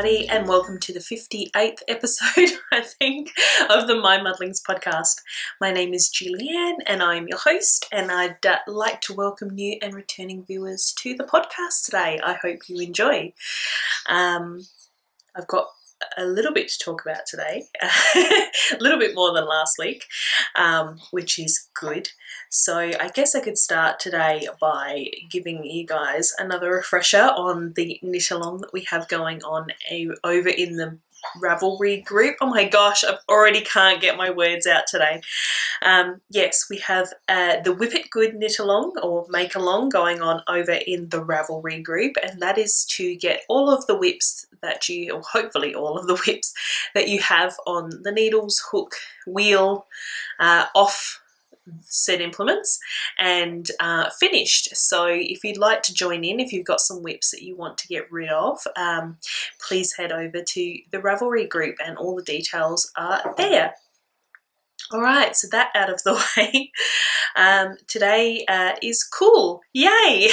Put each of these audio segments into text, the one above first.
everybody, and welcome to the 58th episode, I think, of the MyMuddlings podcast. My name is Julianne and I'm your host, and I'd like to welcome new and returning viewers to the podcast today. I hope you enjoy. I've got a little bit to talk about today, a little bit more than last week, which is good. So I guess I could start today by giving you guys another refresher on the knit along that we have going on over in the Ravelry group. Oh my gosh, I already can't get my words out today. Yes, we have the Whip It Good knit along or make along going on over in the Ravelry group, and that is to get all of the whips that you, or hopefully all of the whips that you have on the needles, hook, wheel, off said implements and finished. So if you'd like to join in, if you've got some whips that you want to get rid of, please head over to the Ravelry group and all the details are there. All right, so that out of the way, today is cool. Yay!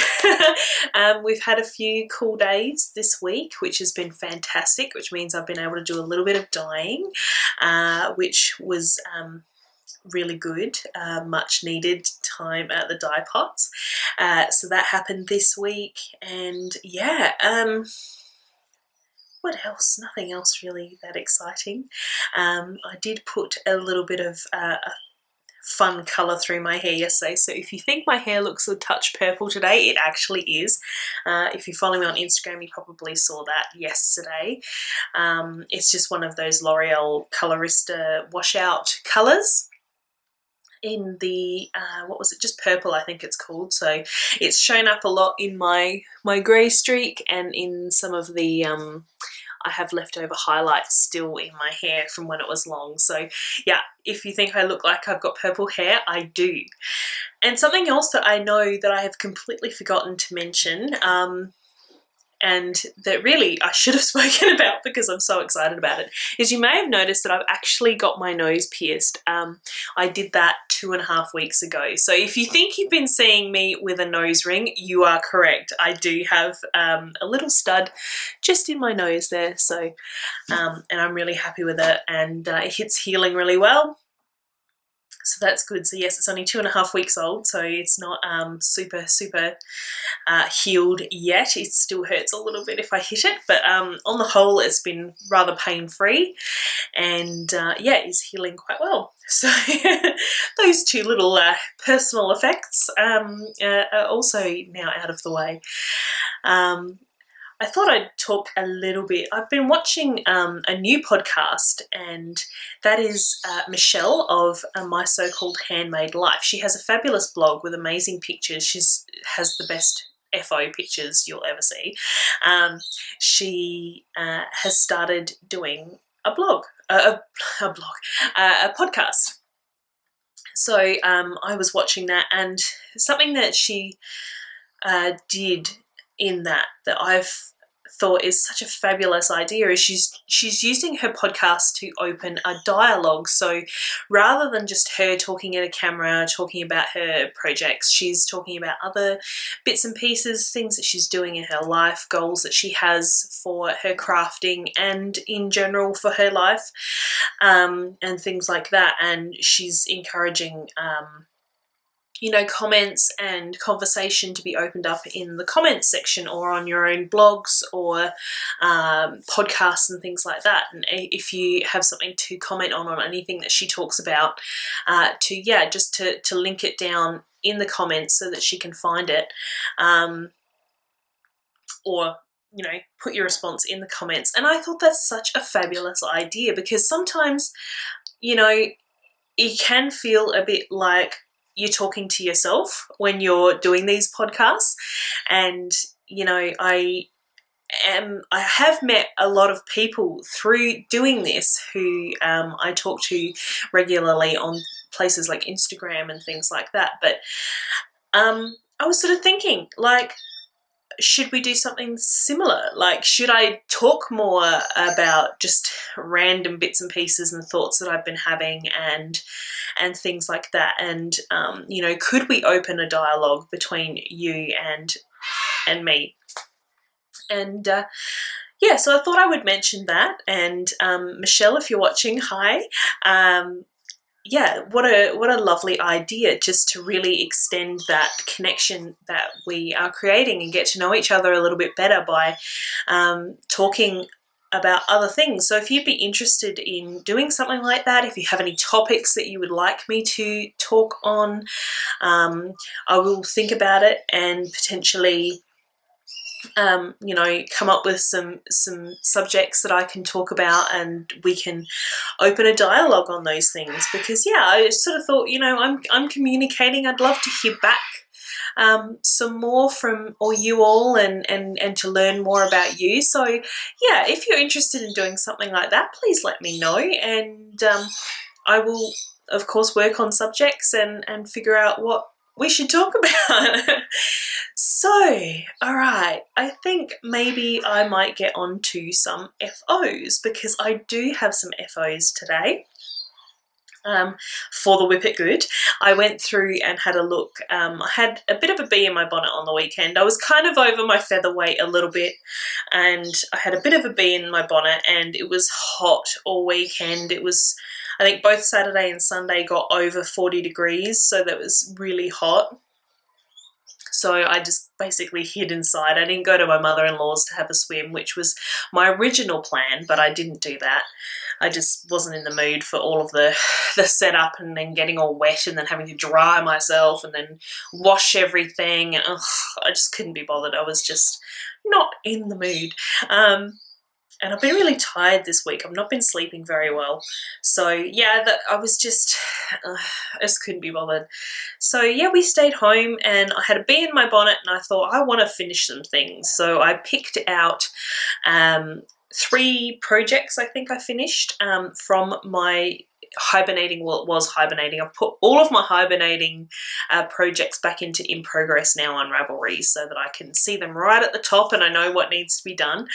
We've had a few cool days this week, which has been fantastic, which means I've been able to do a little bit of dyeing, which was really good, much needed time at the dye pots. So that happened this week, and yeah, what else? Nothing else really that exciting. I did put a little bit of a fun colour through my hair yesterday, so if you think my hair looks a touch purple today, it actually is. If you follow me on Instagram, you probably saw that yesterday. It's just one of those L'Oreal Colorista washout colours in the what was it, just purple I think it's called. So it's shown up a lot in my grey streak and in some of the I have leftover highlights still in my hair from when it was long. So yeah, if you think I look like I've got purple hair, I do. And something else that I know that I have completely forgotten to mention, and that really I should have spoken about because I'm so excited about it, is you may have noticed that I've actually got my nose pierced. I did that 2.5 weeks ago. So if you think you've been seeing me with a nose ring, you are correct. I do have a little stud just in my nose there. So, and I'm really happy with it, and it's healing really well. So that's good. So yes, it's only 2.5 weeks old, so it's not super healed yet. It still hurts a little bit if I hit it, but on the whole it's been rather pain-free, and yeah, it's healing quite well. So those two little personal effects are also now out of the way. I thought I'd talk a little bit. I've been watching a new podcast, and that is Michelle of My So-Called Handmade Life. She has a fabulous blog with amazing pictures. She has the best FO pictures you'll ever see. She has started doing a podcast. So I was watching that, and something that she did in that I've thought is such a fabulous idea is she's using her podcast to open a dialogue. So rather than just her talking at a camera, talking about her projects, she's talking about other bits and pieces, things that she's doing in her life, goals that she has for her crafting and in general for her life, and things like that. And she's encouraging you know, comments and conversation to be opened up in the comments section or on your own blogs or podcasts and things like that. And if you have something to comment on anything that she talks about, just to link it down in the comments so that she can find it, or you know, put your response in the comments. And I thought that's such a fabulous idea, because sometimes, you know, it can feel a bit like you're talking to yourself when you're doing these podcasts. And, you know, I have met a lot of people through doing this who I talk to regularly on places like Instagram and things like that. But I was sort of thinking, like, should we do something similar? Like, should I talk more about just random bits and pieces and thoughts that I've been having and things like that? And, you know, could we open a dialogue between you and me? And yeah, so I thought I would mention that. And Michelle, if you're watching, hi. Yeah, what a lovely idea, just to really extend that connection that we are creating and get to know each other a little bit better by talking about other things. So if you'd be interested in doing something like that, if you have any topics that you would like me to talk on, I will think about it and potentially you know, come up with some subjects that I can talk about, and we can open a dialogue on those things. Because yeah, I sort of thought, you know, I'm communicating. I'd love to hear back some more from you all, and to learn more about you. So yeah, if you're interested in doing something like that, please let me know, and I will of course work on subjects and figure out what we should talk about. So, all right, I think maybe I might get on to some FOs, because I do have some FOs today. For the Whip It Good, I went through and had a look. I had a bit of a bee in my bonnet on the weekend. I was kind of over my featherweight a little bit, and I had a bit of a bee in my bonnet, and it was hot all weekend. It was, I think both Saturday and Sunday got over 40 degrees, so that was really hot. So I just basically hid inside. I didn't go to my mother-in-law's to have a swim, which was my original plan, but I didn't do that. I just wasn't in the mood for all of the setup, and then getting all wet, and then having to dry myself and then wash everything. And I just couldn't be bothered. I was just not in the mood. And I've been really tired this week. I've not been sleeping very well. So yeah, I was just, I just couldn't be bothered. So yeah, we stayed home, and I had a bee in my bonnet, and I thought I want to finish some things. So I picked out 3 projects I think I finished from my hibernating. Well, it was hibernating. I've put all of my hibernating projects back into in progress now on Ravelry, so that I can see them right at the top and I know what needs to be done.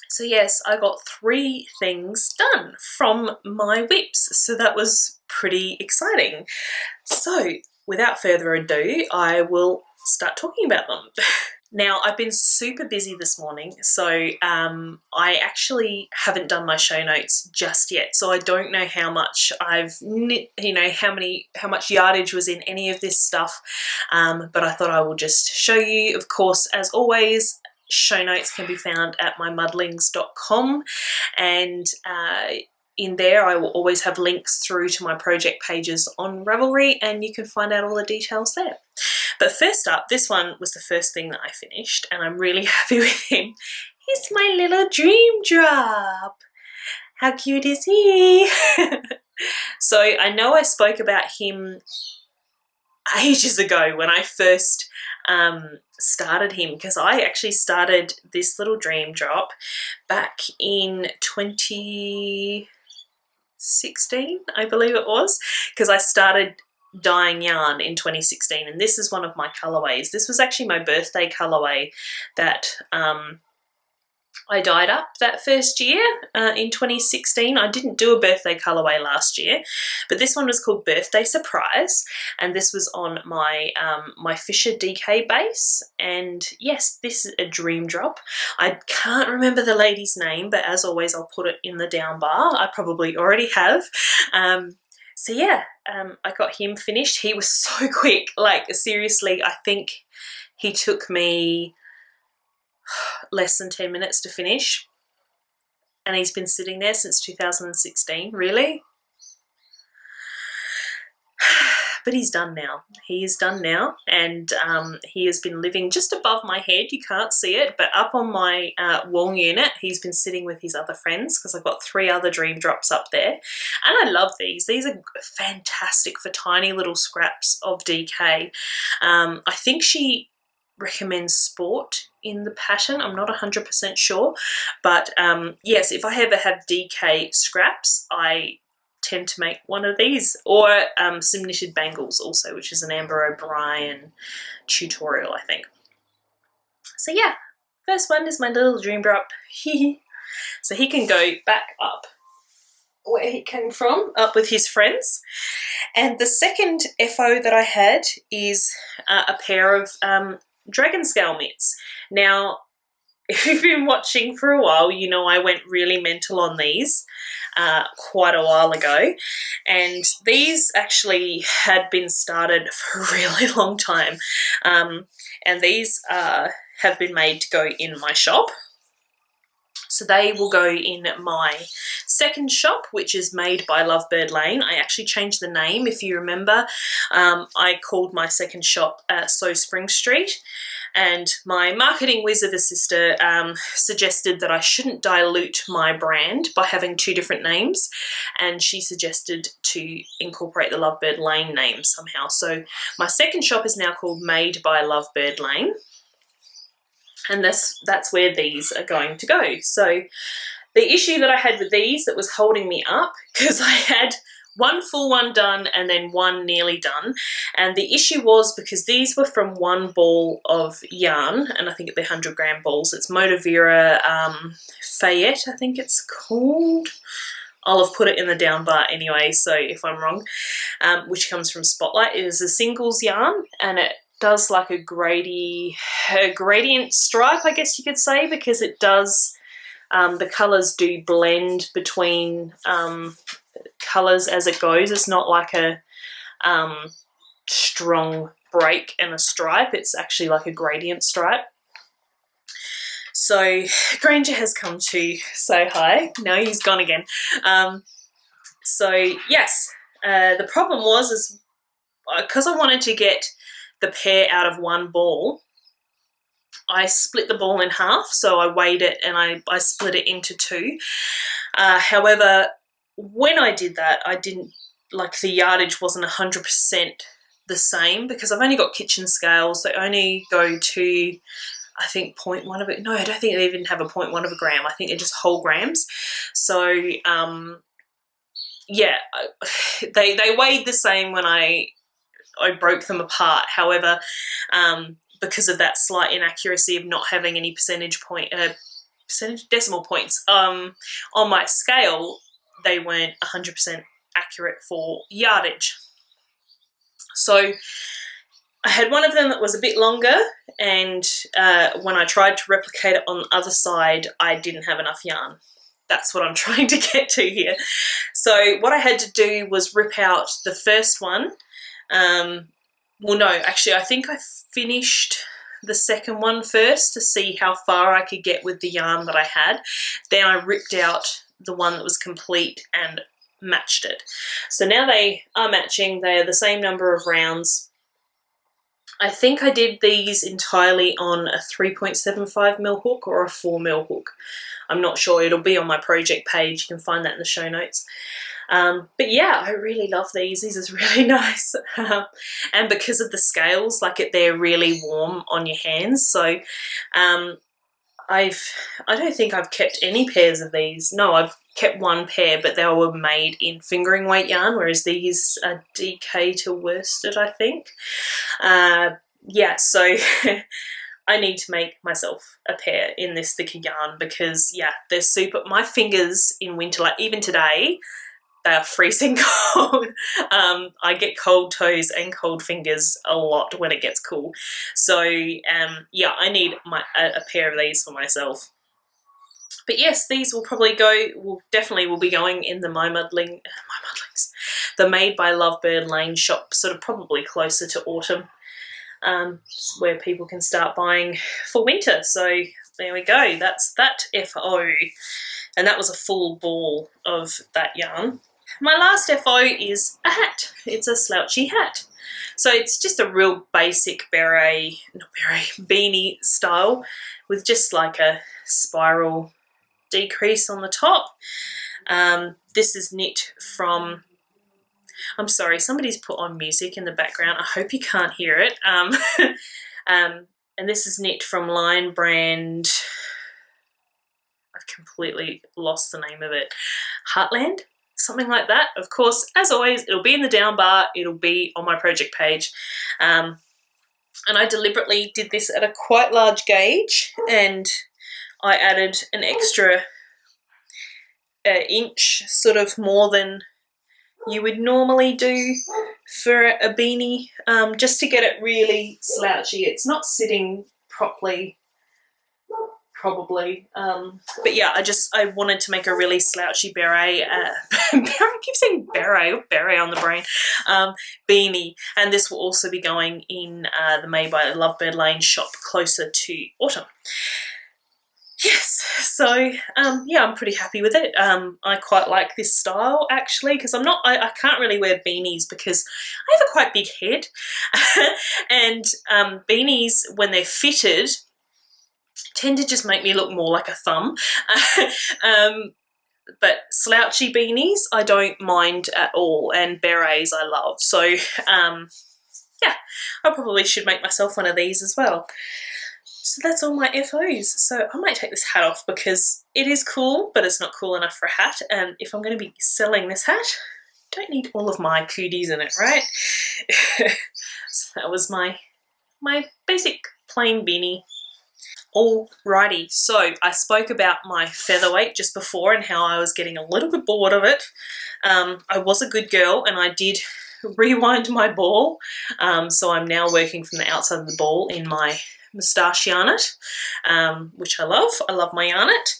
So yes, I got 3 things done from my whips, so that was pretty exciting. So without further ado, I will start talking about them. Now, I've been super busy this morning, so I actually haven't done my show notes just yet, so I don't know how much I've, you know, how much yardage was in any of this stuff, but I thought I will just show you. Of course, as always, show notes can be found at MyMuddlings.com, and in there I will always have links through to my project pages on Ravelry, and you can find out all the details there. But first up, this one was the first thing that I finished, and I'm really happy with him. He's my little dream drop. How cute is he? So I know I spoke about him ages ago when I first started him, because I actually started this little dream drop back in 2016, I believe it was, because I started dyeing yarn in 2016, and this is one of my colorways. This was actually my birthday colorway that I dyed up that first year in 2016. I didn't do a birthday colorway last year, but this one was called Birthday Surprise, and this was on my my Fisher DK base. And yes, this is a dream drop. I can't remember the lady's name, but as always, I'll put it in the down bar. I probably already have. So yeah, I got him finished. He was so quick. Like seriously, I think he took me less than 10 minutes to finish, and he's been sitting there since 2016. Really? But he's done now. He is done now, and he has been living just above my head. You can't see it, but up on my wall unit, he's been sitting with his other friends, because I've got 3 other dream drops up there, and I love these. These are fantastic for tiny little scraps of DK. I think she recommends sport in the pattern. I'm not 100% sure, but yes, if I ever have DK scraps, I tend to make one of these, or some knitted bangles also, which is an Amber O'Brien tutorial, I think. So yeah, first one is my little dream drop. So he can go back up where he came from, up with his friends. And the second FO that I had is a pair of dragon scale mitts. Now, if you've been watching for a while, you know I went really mental on these quite a while ago, and these actually had been started for a really long time, and these have been made to go in my shop. So they will go in my second shop, which is Made by Lovebird Lane. I actually changed the name, if you remember. I called my second shop So Spring Street, and my marketing whiz of a sister suggested that I shouldn't dilute my brand by having two different names, and she suggested to incorporate the Lovebird Lane name somehow. So my second shop is now called Made by Lovebird Lane. And that's where these are going to go. So the issue that I had with these that was holding me up, because I had one full one done and then one nearly done, and the issue was because these were from one ball of yarn, and I think they're 100 gram balls. It's Motivera Fayette, I think it's called. I'll have put it in the down bar anyway, so if I'm wrong, which comes from Spotlight. It is a singles yarn, and it does like a gradient stripe, I guess you could say, because it does, the colours do blend between colours as it goes. It's not like a strong break and a stripe. It's actually like a gradient stripe. So Granger has come to say hi. No, he's gone again. So yes, the problem was because I wanted to get the pair out of one ball, I split the ball in half. So I weighed it and I split it into two. However, when I did that, I didn't, like, the yardage wasn't 100% the same, because I've only got kitchen scales. They only go to, I think, 0.1 of it. No, I don't think they even have a 0.1 of a gram. I think they're just whole grams. So yeah, they weighed the same when I broke them apart. However, because of that slight inaccuracy of not having any percentage decimal points on my scale, they weren't 100% accurate for yardage. So I had one of them that was a bit longer, and when I tried to replicate it on the other side, I didn't have enough yarn. That's what I'm trying to get to here. So what I had to do was rip out the first one. Well, no, actually, I think I finished the second one first to see how far I could get with the yarn that I had. Then I ripped out the one that was complete and matched it. So now they are matching. They are the same number of rounds. I think I did these entirely on a 3.75mm hook or a 4mm hook. I'm not sure. It'll be on my project page. You can find that in the show notes. But yeah, I really love these. These are really nice. And because of the scales, like they're really warm on your hands. So I don't think I've kept any pairs of these. No, I've kept one pair, but they were made in fingering weight yarn, whereas these are DK to worsted, I think. Yeah, so I need to make myself a pair in this thicker yarn, because yeah, they're super. My fingers in winter, like even today, they are freezing cold. I get cold toes and cold fingers a lot when it gets cool. So yeah, I need a pair of these for myself. But yes, these will probably go, definitely will be going in the MyMuddlings, the Made by Lovebird Lane shop, sort of probably closer to autumn, where people can start buying for winter. So there we go, that's that FO. And that was a full ball of that yarn. My last FO is a hat. It's a slouchy hat. So it's just a real basic beanie style, with just like a spiral decrease on the top. This is knit from, I'm sorry, somebody's put on music in the background. I hope you can't hear it. And this is knit from Lion Brand. I've completely lost the name of it. Heartland? Something like that. Of course, as always, it'll be in the down bar. It'll be on my project page. And I deliberately did this at a quite large gauge, and I added an extra inch, sort of more than you would normally do for a beanie, just to get it really slouchy. It's not sitting properly probably. But yeah, I wanted to make a really slouchy beret. I keep saying beret on the brain. Beanie, and this will also be going in the Made by Lovebird Lane shop closer to autumn. Yes, so yeah, I'm pretty happy with it. I quite like this style actually, because I can't really wear beanies because I have a quite big head, and beanies, when they're fitted, tend to just make me look more like a thumb. But slouchy beanies I don't mind at all, and berets I love. So yeah, I probably should make myself one of these as well. So that's all my FOs. So I might take this hat off because it is cool, but it's not cool enough for a hat. And if I'm going to be selling this hat, I don't need all of my cooties in it, right? So that was my basic plain beanie. Alrighty, so I spoke about my featherweight just before and how I was getting a little bit bored of it. I was a good girl and I did rewind my ball. So I'm now working from the outside of the ball in my moustache yarnet, which I love. I love my yarnet.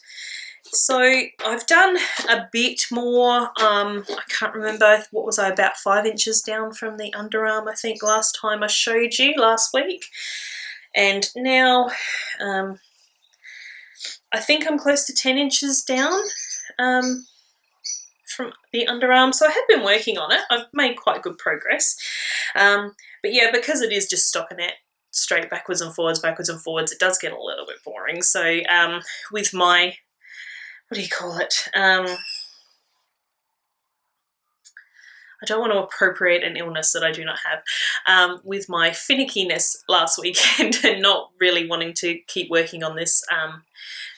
So I've done a bit more. I can't remember, what was I, about 5 inches down from the underarm, I think, last time I showed you last week. And now I think I'm close to 10 inches down from the underarm. So I have been working on it. I've made quite good progress. But yeah, because it is just stockinette, straight backwards and forwards, it does get a little bit boring. So with my, what do you call it? I don't want to appropriate an illness that I do not have. With my finickiness last weekend and not really wanting to keep working on this,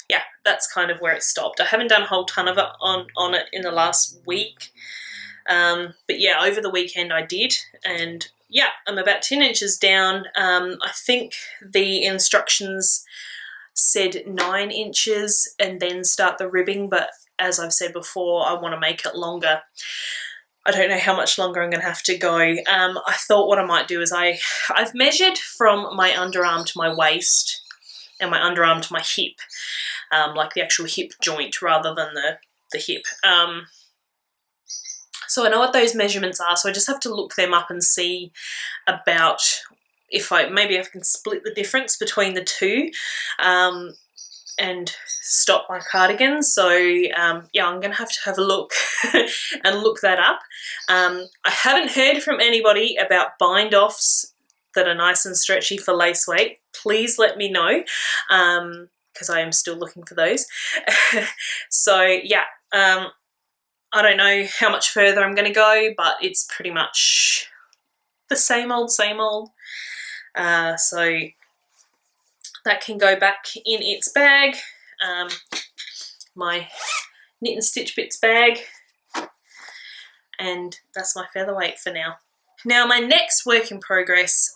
yeah, that's kind of where it stopped. I haven't done a whole ton of it on it in the last week. But yeah, over the weekend I did, and yeah, I'm about 10 inches down. I think the instructions said 9 inches and then start the ribbing, but as I've said before, I want to make it longer. I don't know how much longer I'm going to have to go. I thought what I might do is I've measured from my underarm to my waist and my underarm to my hip, like the actual hip joint rather than the hip. So I know what those measurements are, so I just have to look them up and see about if maybe I can split the difference between the two. And stop my cardigans. So yeah, I'm gonna have to have a look and look that up. I haven't heard from anybody about bind-offs that are nice and stretchy for lace weight. Please let me know, because I am still looking for those. So yeah, I don't know how much further I'm gonna go, but it's pretty much the same old, same old. So that can go back in its bag, my knit and stitch bits bag, and that's my featherweight for now. Now my next work in progress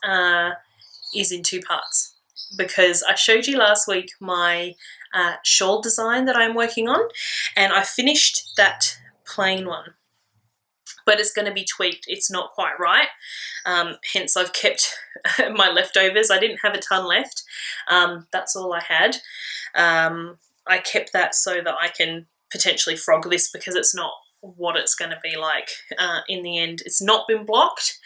is in 2 parts, because I showed you last week my shawl design that I'm working on, and I finished that plain one. But it's going to be tweaked. It's not quite right. Hence I've kept my leftovers. I didn't have a ton left. That's all I had. I kept that so that I can potentially frog this, because it's not what it's going to be like in the end. It's not been blocked,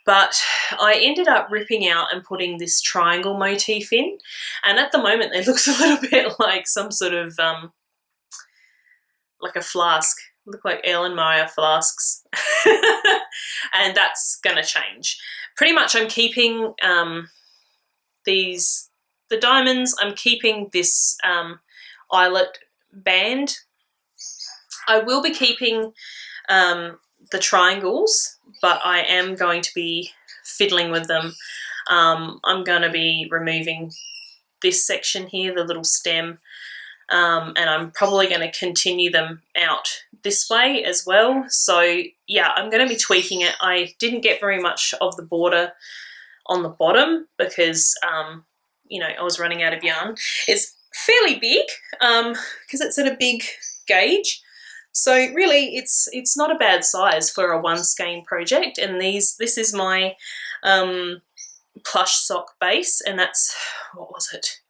but I ended up ripping out and putting this triangle motif in, and at the moment it looks a little bit like some sort of like a flask. Look like Erlenmeyer flasks. And that's gonna change. Pretty much I'm keeping the diamonds, I'm keeping this eyelet band. I will be keeping the triangles, but I am going to be fiddling with them. I'm going to be removing this section here, the little stem, and I'm probably going to continue them out this way as well. So yeah, I'm going to be tweaking it. I didn't get very much of the border on the bottom because you know, I was running out of yarn. It's fairly big because it's at a big gauge, so really it's not a bad size for a 1 skein project. And this is my plush sock base, and that's, what was it,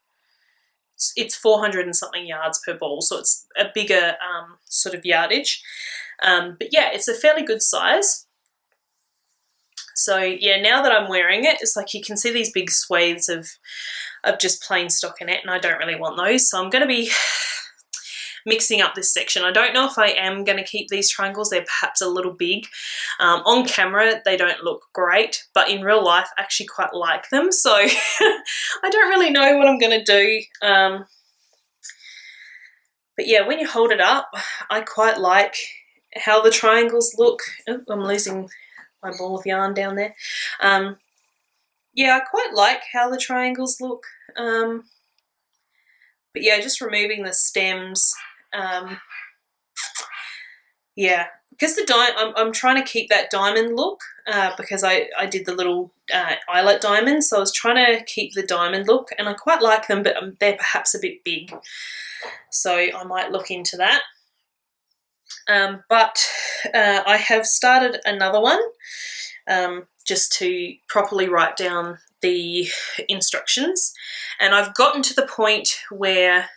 it's 400 and something yards per ball, so it's a bigger sort of yardage. But yeah, it's a fairly good size. So yeah, now that I'm wearing it, it's like you can see these big swathes of just plain stockinette, and I don't really want those. So I'm going to be mixing up this section. I don't know if I am going to keep these triangles. They're perhaps a little big. On camera, they don't look great, but in real life, I actually quite like them. So I don't really know what I'm going to do. But yeah, when you hold it up, I quite like how the triangles look. Oh, I'm losing my ball of yarn down there. Yeah, I quite like how the triangles look. But yeah, just removing the stems. Yeah, because I'm trying to keep that diamond look because I did the little eyelet diamonds, so I was trying to keep the diamond look, and I quite like them, but they're perhaps a bit big, so I might look into that. But I have started another one just to properly write down the instructions, and I've gotten to the point where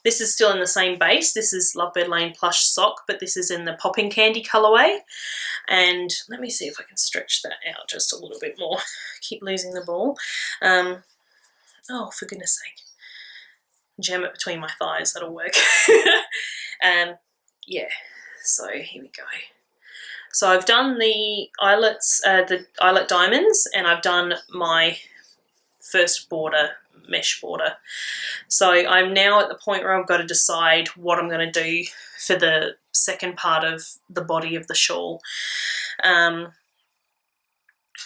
this is still in the same base. This is Lovebird Lane Plush Sock, but this is in the Popping Candy colourway. And let me see if I can stretch that out just a little bit more. Keep losing the ball. Oh, for goodness sake. Jam it between my thighs, that'll work. Yeah, so here we go. So I've done the eyelets, the eyelet diamonds, and I've done my first border, mesh border. So I'm now at the point where I've got to decide what I'm going to do for the second part of the body of the shawl.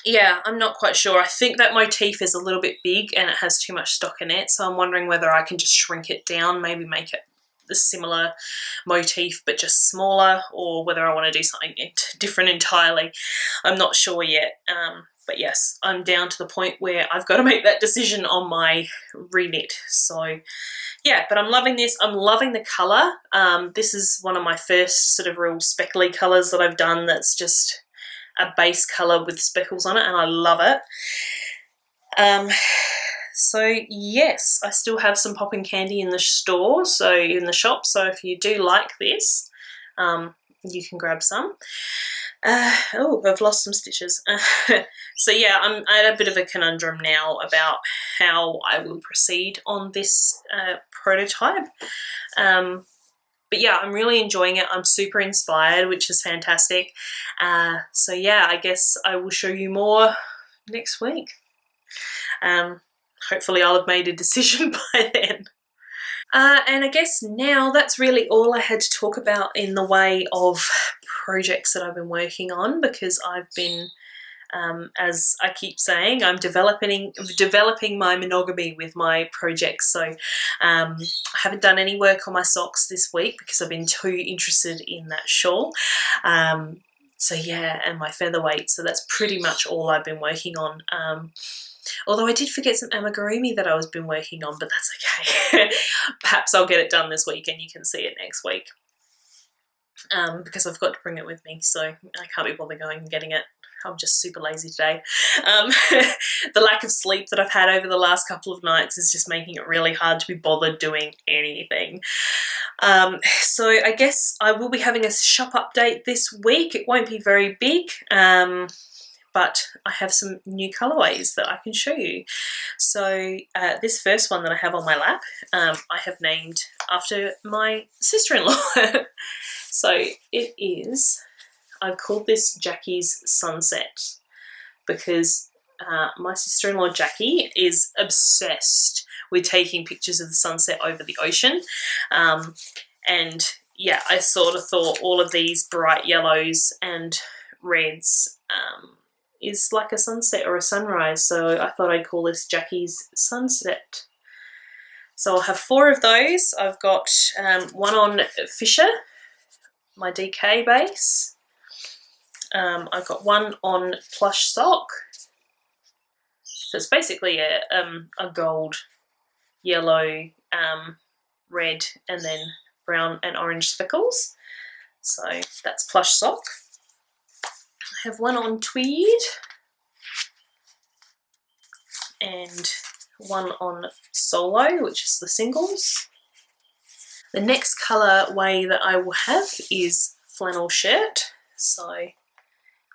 Yeah, I'm not quite sure. I think that motif is a little bit big and it has too much stockinette, so I'm wondering whether I can just shrink it down, maybe make it the similar motif but just smaller, or whether I want to do something different entirely. I'm not sure yet. But yes, I'm down to the point where I've got to make that decision on my reknit. So yeah, but I'm loving this. I'm loving the colour. This is one of my first sort of real speckly colours that I've done that's just a base colour with speckles on it, and I love it. So yes, I still have some Popping Candy in the store, so in the shop, so if you do like this, you can grab some. Oh, I've lost some stitches. So yeah, I'm at a bit of a conundrum now about how I will proceed on this prototype. But yeah, I'm really enjoying it. I'm super inspired, which is fantastic. So yeah, I guess I will show you more next week. Hopefully I'll have made a decision by then. And I guess now that's really all I had to talk about in the way of projects that I've been working on, because I've been, as I keep saying, I'm developing my monogamy with my projects. So I haven't done any work on my socks this week because I've been too interested in that shawl. So yeah, and my featherweight. So that's pretty much all I've been working on. Although I did forget some amigurumi that I was been working on, but that's okay. Perhaps I'll get it done this week and you can see it next week. Because I've got to bring it with me, so I can't be bothered going and getting it. I'm just super lazy today. The lack of sleep that I've had over the last couple of nights is just making it really hard to be bothered doing anything. So I guess I will be having a shop update this week. It won't be very big. But I have some new colourways that I can show you. So this first one that I have on my lap, I have named after my sister-in-law. So it is, I've called this Jackie's Sunset, because my sister-in-law Jackie is obsessed with taking pictures of the sunset over the ocean. And yeah, I sort of thought all of these bright yellows and reds is like a sunset or a sunrise, so I thought I'd call this Jackie's Sunset. So I'll have 4 of those. I've got one on Fisher, my DK base. I've got one on Plush Sock. So it's basically a gold, yellow, red, and then brown and orange speckles. So that's Plush Sock. I have one on Tweed, and one on Solo, which is the singles. The next colourway that I will have is flannel shirt. So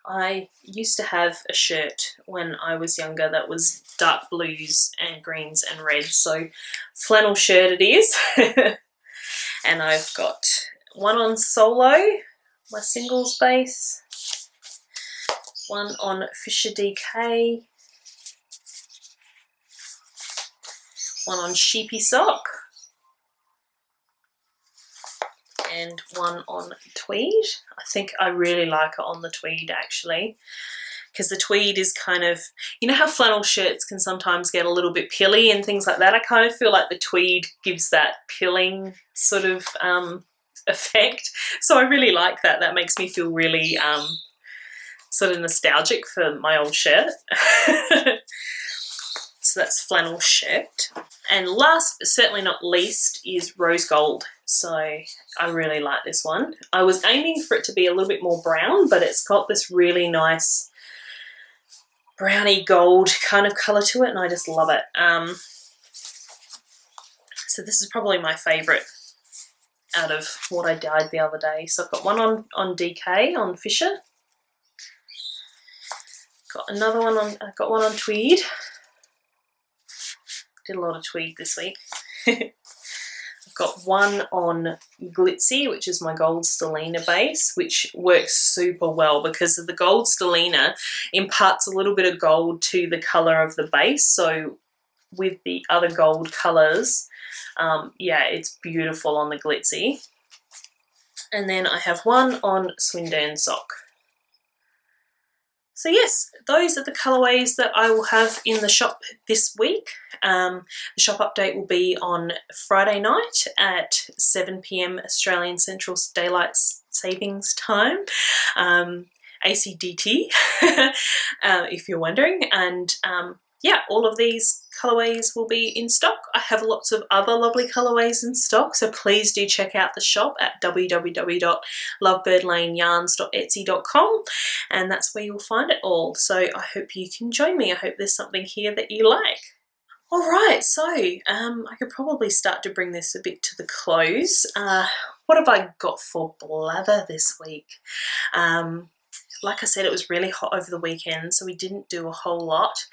I used to have a shirt when I was younger that was dark blues and greens and reds, so flannel shirt it is. And I've got one on Solo, my singles base, one on Fisher DK, one on Sheepy Sock, and one on tweed. I think I really like it on the tweed actually, because the tweed is kind of, you know how flannel shirts can sometimes get a little bit pilly and things like that? I kind of feel like the tweed gives that pilling sort of effect. So I really like that. That makes me feel really sort of nostalgic for my old shirt. So that's flannel shirt. And last but certainly not least is rose gold. So I really like this one. I was aiming for it to be a little bit more brown, but it's got this really nice browny gold kind of colour to it, and I just love it. So this is probably my favourite out of what I dyed the other day. So I've got one on DK, on Fisher. Got another one on, I've got one on tweed. Did a lot of tweed this week. I've got one on Glitzy, which is my gold stellina base, which works super well because the gold stellina imparts a little bit of gold to the colour of the base. So with the other gold colours, yeah, it's beautiful on the Glitzy. And then I have one on Swindon Sock. So yes, those are the colourways that I will have in the shop this week. The shop update will be on Friday night at 7 PM Australian Central Daylight Savings Time, ACDT, if you're wondering. And yeah, all of these colourways will be in stock. I have lots of other lovely colourways in stock, so please do check out the shop at www.lovebirdlaneyarns.etsy.com, and that's where you'll find it all. So I hope you can join me. I hope there's something here that you like. Alright, so I could probably start to bring this a bit to the close. What have I got for blather this week? Like I said, it was really hot over the weekend, so we didn't do a whole lot.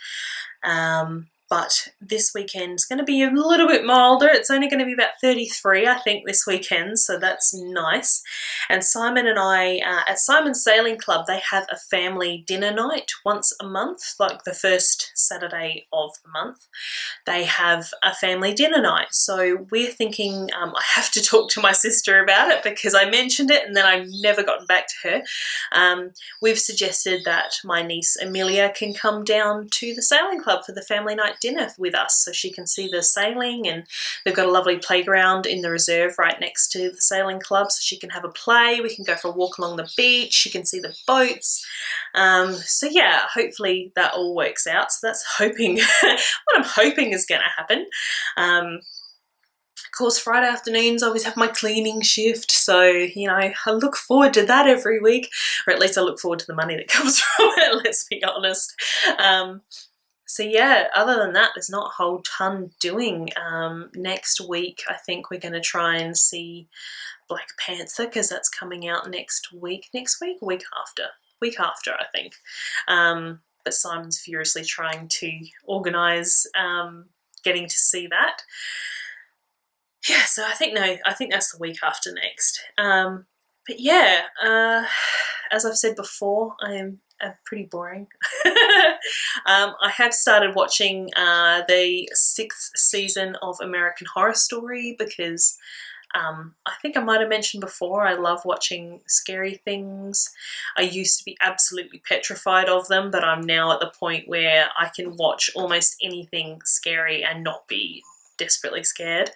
But this weekend's going to be a little bit milder. It's only going to be about 33, I think, this weekend, so that's nice. And Simon and I, at Simon's Sailing Club, they have a family dinner night once a month, like the first Saturday of the month. They have a family dinner night. So we're thinking, I have to talk to my sister about it because I mentioned it and then I've never gotten back to her. We've suggested that my niece Amelia can come down to the sailing club for the family night dinner with us so she can see the sailing, and they've got a lovely playground in the reserve right next to the sailing club so she can have a play. We can go for a walk along the beach, she can see the boats. So yeah, hopefully that all works out. So that's hoping what I'm hoping is going to happen. Of course, Friday afternoons I always have my cleaning shift, so you know, I look forward to that every week, or at least I look forward to the money that comes from it, let's be honest. So yeah, other than that, there's not a whole ton doing. Next week, I think we're going to try and see Black Panther because that's coming out next week, I think. But Simon's furiously trying to organise getting to see that. Yeah, so I think that's the week after next. But yeah, as I've said before, I am pretty boring. I have started watching the 6th season of American Horror Story because I think I might have mentioned before, I love watching scary things. I used to be absolutely petrified of them, but I'm now at the point where I can watch almost anything scary and not be desperately scared.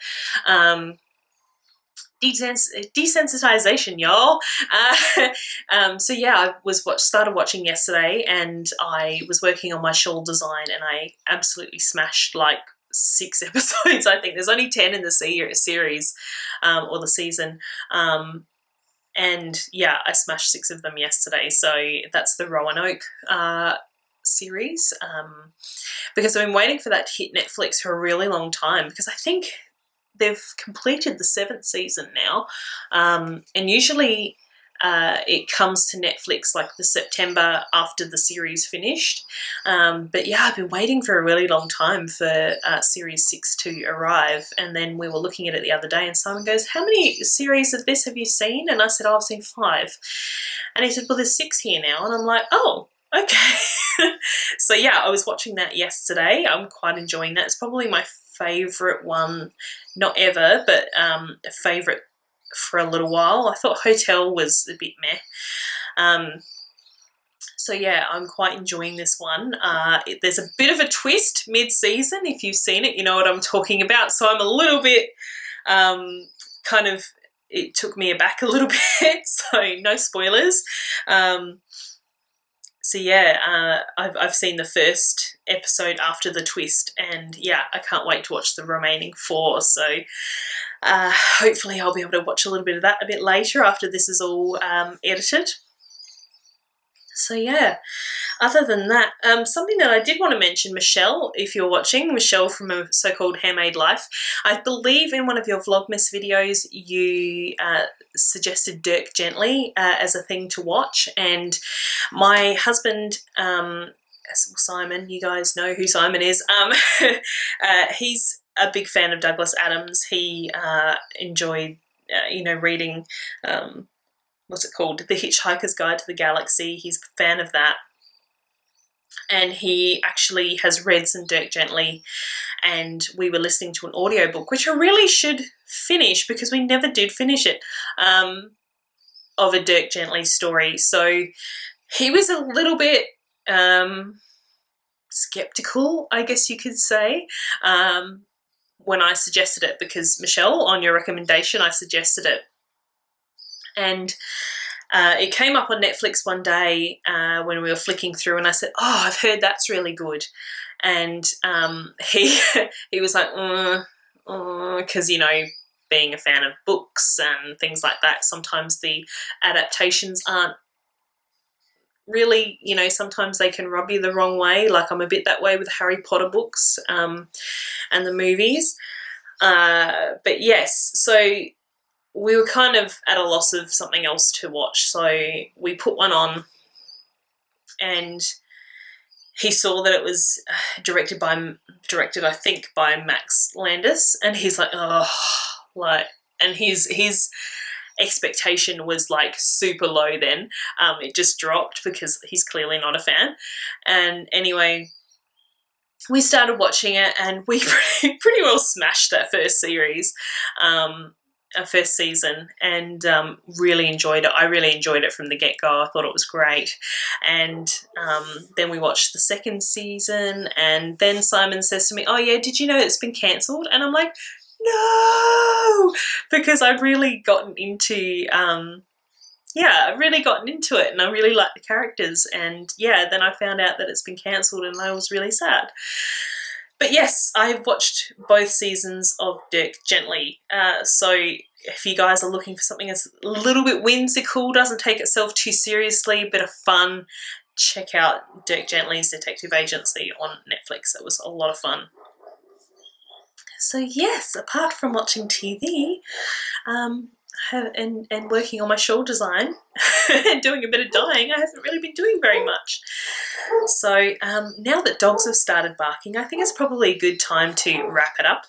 Desensitization, y'all. So yeah, I started watching yesterday, and I was working on my shawl design, and I absolutely smashed like 6 episodes. I think there's only 10 in the series or the season. And yeah, I smashed 6 of them yesterday. So that's the Roanoke series, because I've been waiting for that to hit Netflix for a really long time, because I think they've completed the 7th season now, and usually it comes to Netflix like the September after the series finished. But yeah, I've been waiting for a really long time for series 6 to arrive. And then we were looking at it the other day and Simon goes, how many series of this have you seen? And I said, oh, I've seen 5. And he said, well, there's 6 here now. And I'm like, oh, okay. So yeah, I was watching that yesterday. I'm quite enjoying that. It's probably my favourite one, not ever, but a favourite for a little while. I thought Hotel was a bit meh. So yeah, I'm quite enjoying this one. There's a bit of a twist mid-season. If you've seen it, you know what I'm talking about. So I'm a little bit kind of, it took me aback a little bit. So no spoilers. So yeah, I've seen the first episode after the twist, and yeah, I can't wait to watch the remaining 4. So hopefully I'll be able to watch a little bit of that a bit later after this is all edited. So yeah, other than that, something that I did want to mention, Michelle, if you're watching, Michelle from A So-Called Handmade Life, I believe in one of your Vlogmas videos you suggested Dirk Gently as a thing to watch, and my husband, Simon, you guys know who Simon is, he's a big fan of Douglas Adams. He enjoyed, reading, what's it called? The Hitchhiker's Guide to the Galaxy. He's a fan of that. And he actually has read some Dirk Gently, and we were listening to an audiobook, which I really should finish because we never did finish it, of a Dirk Gently story. So he was a little bit skeptical, I guess you could say, when I suggested it, because Michelle, on your recommendation, I suggested it. And it came up on Netflix one day when we were flicking through, and I said, oh, I've heard that's really good. And he was like, because, being a fan of books and things like that, sometimes the adaptations aren't really, sometimes they can rub you the wrong way. Like I'm a bit that way with Harry Potter books and the movies. But yes, so we were kind of at a loss of something else to watch, so we put one on, and he saw that it was directed, I think, by Max Landis, and he's like, and his expectation was like super low then. It just dropped because he's clearly not a fan. And anyway, we started watching it, and we pretty well smashed that first series. First season, and really enjoyed it. I really enjoyed it from the get-go. I thought it was great. And then we watched the second season, and then Simon says to me, oh yeah, did you know it's been cancelled? And I'm like, no, because I've really gotten into I've really gotten into it, and I really like the characters, and yeah, then I found out that it's been cancelled, and I was really sad. But yes, I've watched both seasons of Dirk Gently. So if you guys are looking for something that's a little bit whimsical, doesn't take itself too seriously, a bit of fun, check out Dirk Gently's Detective Agency on Netflix. It was a lot of fun. So yes, apart from watching TV, and working on my shawl design and doing a bit of dyeing, I haven't really been doing very much. So now that dogs have started barking, I think it's probably a good time to wrap it up,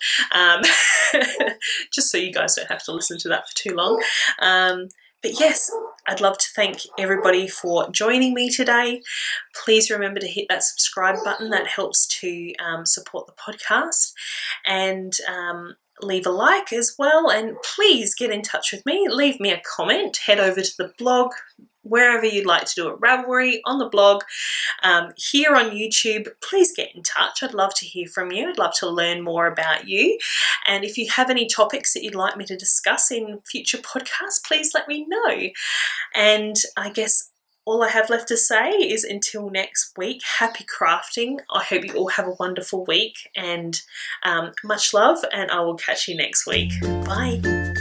just so you guys don't have to listen to that for too long. But yes, I'd love to thank everybody for joining me today. Please remember to hit that subscribe button. That helps to support the podcast, and leave a like as well, and please get in touch with me. Leave me a comment. Head over to the blog, wherever you'd like to do it, Ravelry, on the blog, here on YouTube. Please get in touch. I'd love to hear from you. I'd love to learn more about you. And if you have any topics that you'd like me to discuss in future podcasts, please let me know. And I guess all I have left to say is until next week, happy crafting. I hope you all have a wonderful week, and much love, and I will catch you next week. Bye.